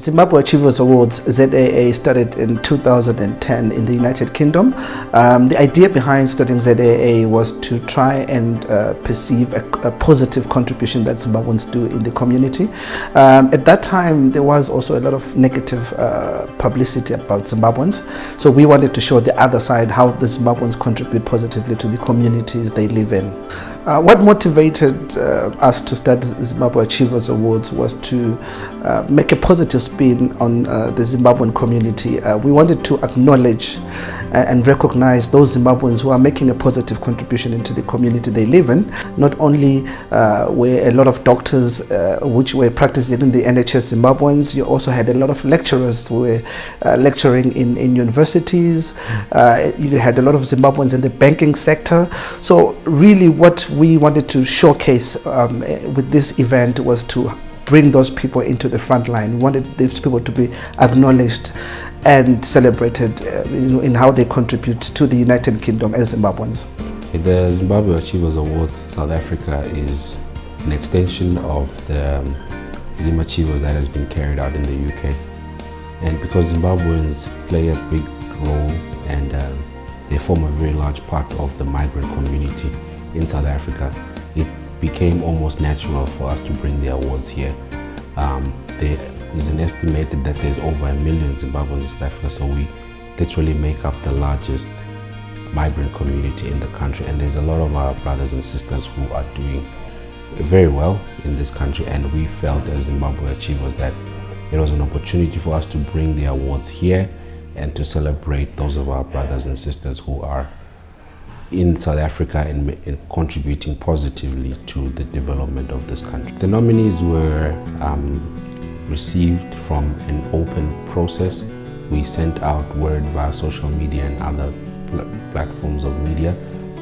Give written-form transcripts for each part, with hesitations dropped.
Zimbabwe Achievers Awards, ZAA, started in 2010 in the United Kingdom. The idea behind starting ZAA was to try and perceive a positive contribution that Zimbabweans do in the community. At that time, there was also a lot of negative publicity about Zimbabweans. So we wanted to show the other side, how the Zimbabweans contribute positively to the communities they live in. What motivated us to start Zimbabwe Achievers Awards was to make a positive spin on the Zimbabwean community. We wanted to acknowledge and recognize those Zimbabweans who are making a positive contribution into the community they live in. Not only were a lot of doctors which were practicing in the NHS Zimbabweans, you also had a lot of lecturers who were lecturing in universities. You had a lot of Zimbabweans in the banking sector. So really what we wanted to showcase with this event was to bring those people into the front line. We wanted these people to be acknowledged and celebrated in how they contribute to the United Kingdom as Zimbabweans. The Zimbabwe Achievers Awards South Africa is an extension of the Zim Achievers that has been carried out in the UK. And because Zimbabweans play a big role and they form a very large part of the migrant community in South Africa, it became almost natural for us to bring the awards here. There is an estimated that there's over 1 million Zimbabweans in South Africa, so we literally make up the largest migrant community in the country, and there's a lot of our brothers and sisters who are doing very well in this country, and we felt as Zimbabwe Achievers that it was an opportunity for us to bring the awards here and to celebrate those of our brothers and sisters who are in South Africa and contributing positively to the development of this country. The nominees were received from an open process. We sent out word via social media and other platforms of media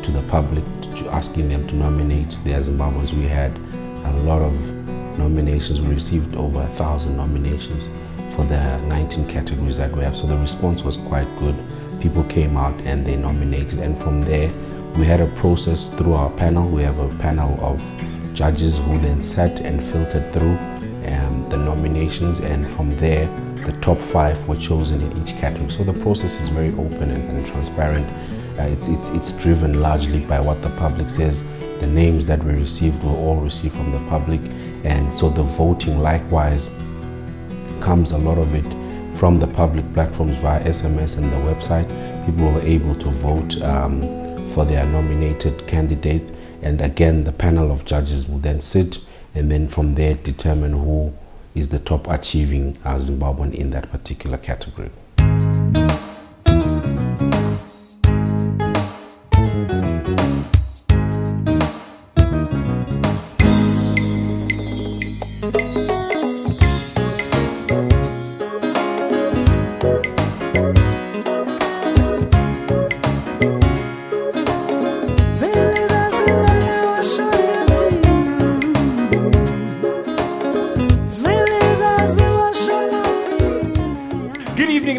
to the public, asking them to nominate their Zimbabweans. We had a lot of nominations. We received over 1,000 nominations for the 19 categories that we have. So the response was quite good. People came out and they nominated, and from there we had a process through our panel. We have a panel of judges who then sat and filtered through the nominations, and from there the top 5 were chosen in each category. So the process is very open and transparent. It's driven largely by what the public says. The names that we received were all received from the public, and so the voting likewise comes, a lot of it from the public platforms via SMS and the website. People were able to vote for their nominated candidates, and again the panel of judges will then sit and then from there determine who is the top achieving Zimbabwean in that particular category.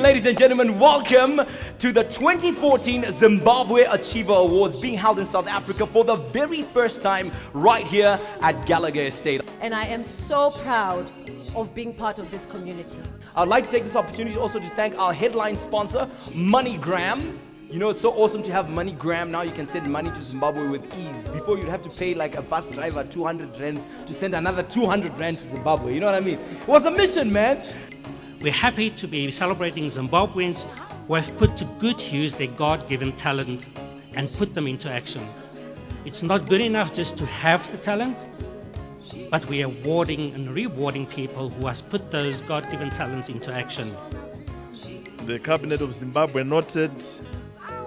Ladies and gentlemen, welcome to the 2014 Zimbabwe Achiever Awards being held in South Africa for the very first time right here at Gallagher Estate. And I am so proud of being part of this community. I'd like to take this opportunity also to thank our headline sponsor, MoneyGram. You know, it's so awesome to have MoneyGram. Now you can send money to Zimbabwe with ease. Before you'd have to pay like a bus driver 200 rands to send another 200 rand to Zimbabwe. You know what I mean? It was a mission, man. We're happy to be celebrating Zimbabweans who have put to good use their God-given talent and put them into action. It's not good enough just to have the talent, but we are awarding and rewarding people who have put those God-given talents into action. The Cabinet of Zimbabwe noted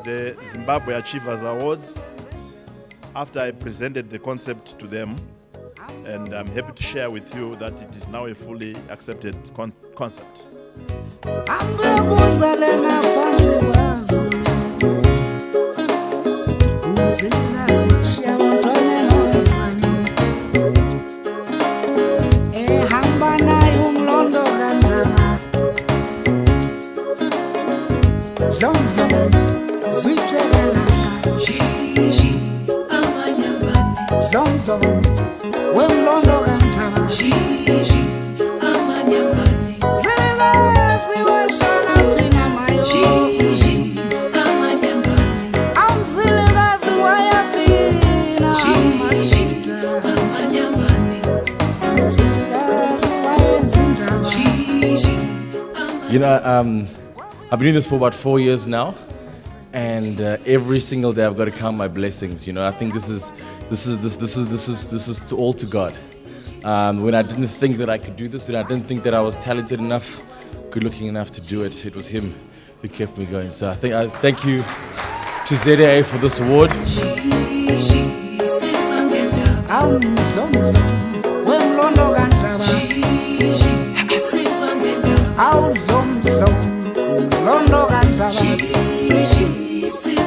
the Zimbabwe Achievers Awards after I presented the concept to them, and I'm happy to share with you that it is now a fully accepted concept. When London and Tama, she, amanyamani. You know, I've been doing this for about 4 years now, and every single day I've got to count my blessings. You know, I think this is all to God. When I didn't think that I could do this, when I didn't think that I was talented enough, good looking enough to do it, it was Him who kept me going. So I thank you to ZAA for this award. She